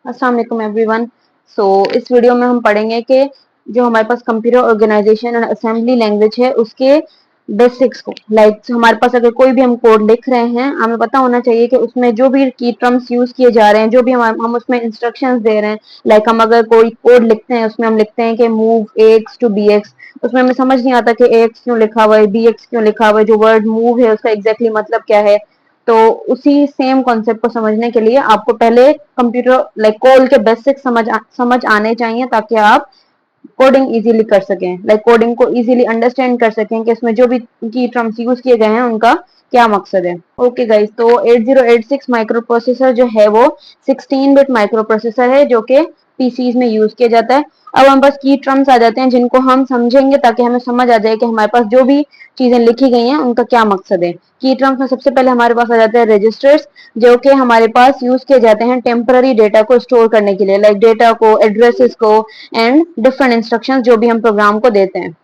अस्सलाम वालेकुम एवरीवन। इस वीडियो में हम पढ़ेंगे कि जो हमारे पास computer organisation and assembly language है उसके बेसिक्स को। हमारे पास अगर कोई भी हम कोड लिख रहे हैं, हमें पता होना चाहिए कि उसमें जो भी की टर्म्स यूज किए जा रहे हैं, जो भी हम उसमें इंस्ट्रक्शंस दे रहे हैं, हम अगर कोई कोड लिखते हैं उसमें हम लिखते हैं कि मूव ax टू bx, उसमें हमें समझ नहीं आता कि ax क्यों लिखा हुआ है, bx क्यों लिखा हुआ है, जो वर्ड मूव है उसका एग्जैक्टली मतलब क्या है। तो उसी सेम कॉन्सेप्ट को समझने के लिए आपको पहले कंप्यूटर कोड के बेसिक समझ आने चाहिए, ताकि आप कोडिंग इजीली कर सकें, कोडिंग को इजीली अंडरस्टैंड कर सकें कि इसमें जो भी की टर्म्स यूज किए गए हैं उनका क्या मकसद है। ओके गाइस, तो 8086 माइक्रो प्रोसेसर जो है वो 16 बिट माइक्रो प्रोसेसर है जो कि पीसीज में यूज किया जाता है। अब हम बस की टर्म्स आ जाते हैं जिनको हम समझेंगे ताकि हमें समझ आ जाए कि हमारे पास जो भी चीजें लिखी गई हैं उनका क्या मकसद है। की टर्म्स में सबसे पहले हमारे पास आ जाते हैं रजिस्टर्स, जो कि हमारे पास यूज किए जाते हैं टेम्पररी डेटा को स्टोर करने के लिए, डेटा को, एड्रेसेस को एंड डिफरेंट इंस्ट्रक्शंस जो भी हम प्रोग्राम को देते हैं।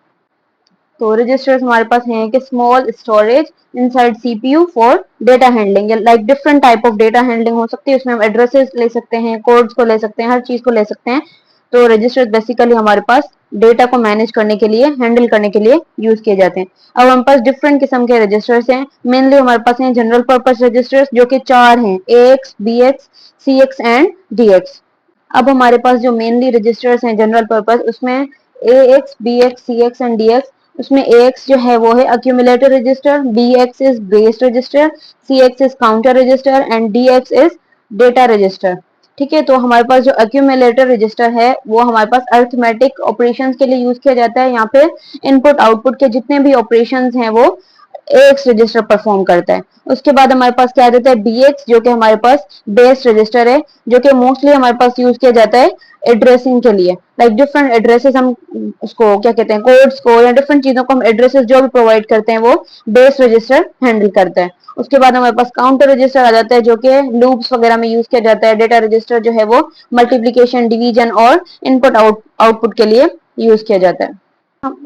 तो रजिस्टर्स हमारे पास हैं कि small storage inside CPU for data handling, different type of data handling हो सकती है, उसमें हम एड्रेसेस ले सकते हैं, कोड्स को ले सकते हैं, हर चीज को ले सकते हैं। तो रजिस्टर्स बेसिकली हमारे पास डेटा को मैनेज करने के लिए, हैंडल करने के लिए यूज किए जाते हैं। अब हमारे पास डिफरेंट किस्म के रजिस्टर्स हैं। मेनली हमारे पास हैं जनरल पर्पस रजिस्टर्स, जो कि 4 हैं, AX, BX, CX and DX। अब हमारे पास जो मेनली रजिस्टर्स हैं जनरल पर्पस, उसमें AX, BX, CX and DX। उसमें AX जो है वो है accumulator register, BX is base register, CX is counter register and DX is data register. ठीक है, तो हमारे पास जो अक्यूमुलेटर रजिस्टर है वो हमारे पास अरिथमेटिक ऑपरेशंस के लिए यूज किया जाता है। यहाँ पे इनपुट आउटपुट के जितने भी ऑपरेशंस हैं वो AX रजिस्टर परफॉर्म करता है। उसके बाद हमारे पास क्या रहता है, BX, जो कि हमारे पास बेस रजिस्टर है, जो कि मोस्टली हमारे पास यूज किया जाता है एड्रेसिंग के लिए। डिफरेंट एड्रेसेस हम उसको क्या कहते हैं, कोड्स को या डिफरेंट चीजों को हम एड्रेसेस जो भी प्रोवाइड करते हैं वो बेस रजिस्टर हैंडल करता है। उसके बाद हमारे पास काउंटर रजिस्टर आ जाता है, जो कि लूप्स वगैरह में यूज किया जाता है। डेटा रजिस्टर जो है वो मल्टीप्लीकेशन, डिवीजन और इनपुट आउटपुट के लिए यूज किया जाता है।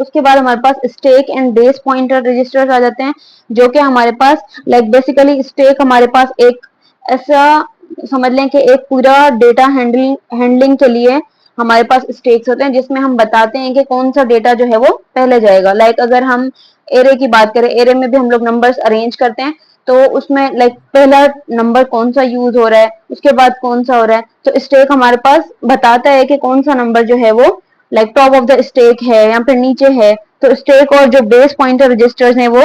उसके बाद हमारे पास stack and base pointer registers आ जाते हैं, जो कि हमारे पास बेसिकली स्टेक हमारे पास एक ऐसा समझ लें कि एक पूरा डेटा हैंडलिंग के लिए हमारे पास स्टेक्स होते हैं, जिसमें हम बताते हैं कि कौन सा डेटा जो है वो पहले जाएगा। अगर हम एरे की बात करें, एरे में भी हम लोग नंबर्स अरेंज करते हैं, तो उसमें पहला नंबर कौन सा यूज हो रहा है, उसके बाद कौन सा हो रहा है। तो स्टेक हमारे पास बताता है कि कौन सा नंबर जो है वो टॉप ऑफ द स्टेक है या फिर नीचे है। तो स्टेक और जो बेस पॉइंटर रजिस्टर्स हैं वो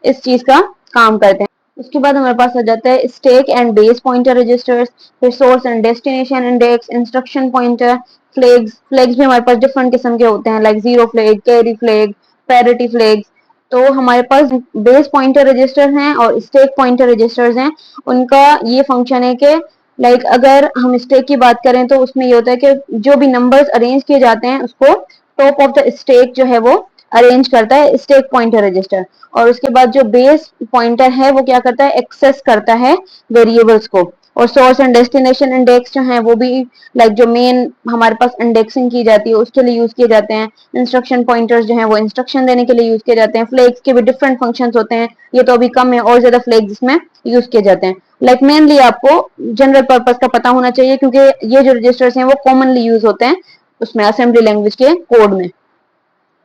इस चीज का काम करते हैं। उसके बाद हमारे पास आ जाता है stack and base pointer registers, फिर source and destination index, instruction pointer, flags भी हमारे पास डिफरेंट किस्म के होते हैं, zero flag, carry flag, parity flags. तो हमारे पास बेस पॉइंटर रजिस्टर हैं और स्टेक पॉइंटर रजिस्टर्स हैं। उनका ये फंक्शन है कि अगर हम स्टेक की बात करें तो उसमें ये होता है कि जो भी नंबर्स अरेंज किए जाते हैं उसको टॉप ऑफ द स्टेक जो है वो अरेंज करता है स्टेक पॉइंटर रजिस्टर। और उसके बाद जो बेस पॉइंटर है वो क्या करता है, एक्सेस करता है वेरिएबल्स को। और सोर्स एंड डेस्टिनेशन इंडेक्स जो है वो भी जो मेन हमारे पास इंडेक्सिंग की जाती है उसके लिए यूज किए जाते हैं। इंस्ट्रक्शन पॉइंटर्स जो है वो इंस्ट्रक्शन देने के लिए यूज किए जाते हैं। फ्लैग्स के भी डिफरेंट फंक्शंस होते हैं, ये तो अभी कम है, और ज्यादा फ्लैग्स इसमें यूज किए जाते हैं। मेनली आपको जनरल पर्पस का पता होना चाहिए, क्योंकि ये जो रजिस्टर्स हैं वो कॉमनली यूज होते हैं उसमें असेंबली लैंग्वेज के कोड में।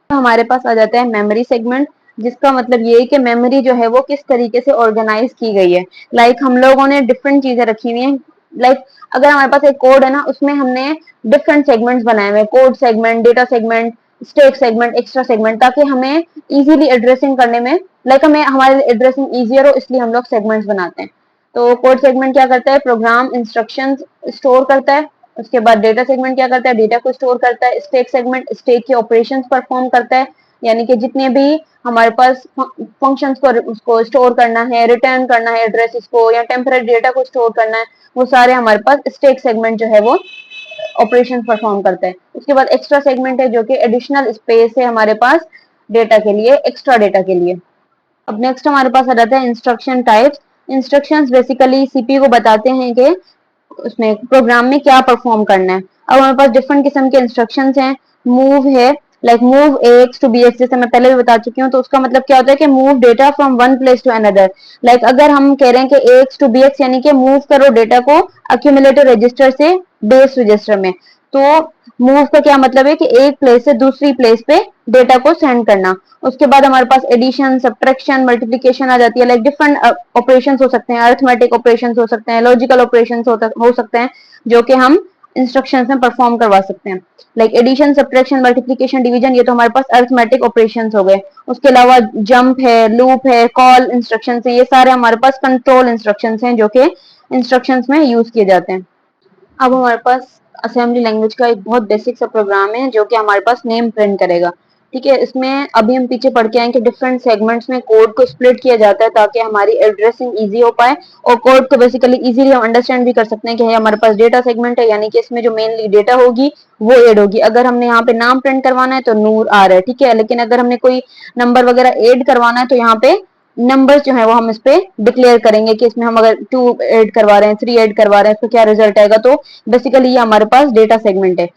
हमारे पास आ जाता है मेमोरी सेगमेंट, जिसका मतलब ये है कि मेमोरी जो है वो किस तरीके से ऑर्गेनाइज की गई है। हम लोगों ने डिफरेंट चीजें रखी हुई हैं। अगर हमारे पास एक कोड है ना, उसमें हमने डिफरेंट सेगमेंट्स बनाए हुए हैं, code segment, data segment, stack segment, extra segment, ताकि हमें इजीली एड्रेसिंग करने में हमें हमारे एड्रेसिंग इजियर हो, इसलिए हम लोग सेगमेंट्स बनाते हैं। तो कोड सेगमेंट क्या करता है, प्रोग्राम इंस्ट्रक्शंस स्टोर करता है। उसके बाद डेटा सेगमेंट क्या करता है, डेटा को स्टोर करता है। स्टेक सेगमेंट स्टेक के ऑपरेशंस परफॉर्म करता है, यानी कि जितने भी हमारे पास फंक्शंस को उसको स्टोर करना है, रिटर्न करना है एड्रेसेस को, या टेम्पररी डेटा को स्टोर करना है, वो सारे हमारे पास स्टेक सेगमेंट जो है वो ऑपरेशन परफॉर्म करता है। उसके बाद एक्स्ट्रा सेगमेंट है, जो कि एडिशनल स्पेस है हमारे पास डेटा के लिए, एक्स्ट्रा डेटा के लिए। अब नेक्स्ट हमारे पास आ जाता है instruction types. Instructions basically CPU को बताते हैं कि उसमें प्रोग्राम में क्या परफॉर्म करना है। अब हमारे पास डिफरेंट किस्म के इंस्ट्रक्शंस हैं। मूव है, like move AX to BX, जैसे मैं पहले भी बता चुकी हूँ। तो उसका मतलब क्या होता है कि move data from one place to another. Like अगर हम कह रहे हैं कि AX टू BX यानी कि मूव करो डेटा को अक्यूमुलेटर रजिस्टर से बेस रजिस्टर में। तो मूव का क्या मतलब है कि एक प्लेस से दूसरी प्लेस पे डेटा को सेंड करना। उसके बाद हमारे पास एडिशन, सब्ट्रैक्शन, मल्टीप्लिकेशन आ जाती है। लाइक डिफरेंट ऑपरेशंस हो सकते हैं, अरिथमेटिक ऑपरेशंस हो सकते हैं, लॉजिकल ऑपरेशंस हो सकते हैं, जो कि हम इंस्ट्रक्शंस में परफॉर्म करवा सकते हैं। Like addition, subtraction, multiplication, division, ये तो हमारे पास अरिथमेटिक ऑपरेशंस हो गए। उसके अलावा जंप है, लूप है, कॉल इंस्ट्रक्शंस है, ये सारे हमारे पास कंट्रोल इंस्ट्रक्शंस हैं जो कि इंस्ट्रक्शंस में यूज किए जाते हैं। अब हमारे पास असेंबली लैंग्वेज का एक बहुत बेसिक सा प्रोग्राम है जो कि हमारे पास नेम प्रिंट करेगा। ठीक है, इसमें अभी हम पीछे पढ़ के आए कि डिफरेंट सेगमेंट्स में कोड को स्प्लिट किया जाता है ताकि हमारी एड्रेसिंग इजी हो पाए, और कोड को बेसिकली इजीली हम अंडरस्टैंड भी कर सकते हैं कि हमारे पास डेटा सेगमेंट है, यानी कि इसमें जो मेनली डेटा होगी वो ऐड होगी। अगर हमने यहाँ पे नाम प्रिंट करवाना है तो नूर आ रहा है, ठीक है, लेकिन अगर हमने कोई नंबर वगैरह ऐड करवाना है तो यहाँ पे नंबर्स जो है वो हम इस पे डिक्लेयर करेंगे कि इसमें हम अगर 2 ऐड करवा रहे हैं, 3 ऐड करवा रहे हैं, तो क्या रिजल्ट आएगा। तो बेसिकली ये हमारे पास डेटा सेगमेंट है।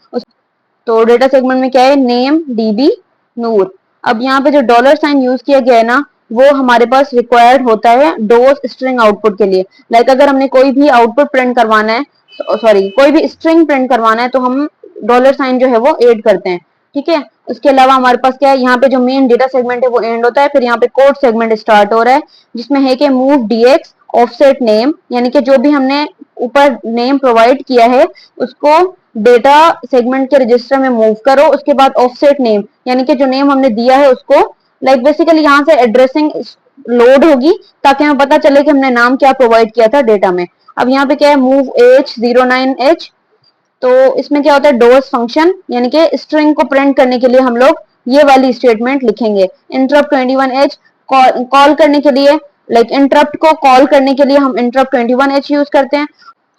तो डेटा सेगमेंट में क्या है, नेम, डीबी, नूर। अब यहाँ पे जो डॉलर साइन यूज किया गया है ना, वो हमारे पास रिक्वायर्ड होता है डोज स्ट्रिंग आउटपुट के लिए। लाइक अगर हमने कोई भी आउटपुट प्रिंट करवाना है, सॉरी कोई भी स्ट्रिंग प्रिंट करवाना है, तो हम डॉलर साइन जो है वो ऐड करते हैं। ठीक है, उसके अलावा हमारे पास क्या है, यहाँ पे जो मेन डेटा सेगमेंट है वो एंड होता है, फिर यहाँ पे कोड सेगमेंट स्टार्ट हो रहा है, जिसमें है कि मूव डीएक्स ऑफसेट नेम, यानी कि जो भी हमने ऊपर नेम प्रोवाइड किया है उसको डेटा सेगमेंट के रजिस्टर में मूव करो। उसके बाद ऑफसेट नेम, यानी कि जो नेम हमने दिया है उसको, लाइक बेसिकली यहाँ से एड्रेसिंग लोड होगी ताकि हमें पता चले कि हमने नाम क्या प्रोवाइड किया था डेटा में। अब यहाँ पे क्या है, मूव H09H, तो इसमें क्या होता है, डोज फंक्शन, यानी कि स्ट्रिंग को प्रिंट करने के लिए हम लोग ये वाली स्टेटमेंट लिखेंगे। इंटरप्ट 21H कॉल करने के लिए, लाइक इंटरप्ट को कॉल करने के लिए हम इंटरप्ट 21H यूज करते हैं।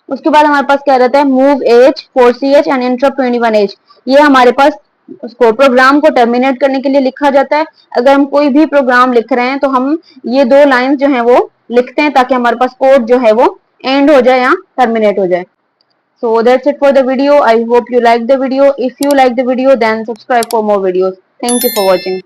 उसके बाद हमारे पास क्या रहता है, move as 4CH and interrupt 21H, ये हमारे पास उसको प्रोग्राम को टर्मिनेट करने के लिए लिखा जाता है। अगर हम कोई भी प्रोग्राम लिख रहे हैं तो हम ये दो लाइंस जो है वो लिखते हैं ताकि हमारे पास कोड जो है वो एंड हो जाए या टर्मिनेट हो जाए। So that's it for the video. I hope you like the video. If you like the video, then subscribe for more videos. Thank you for watching.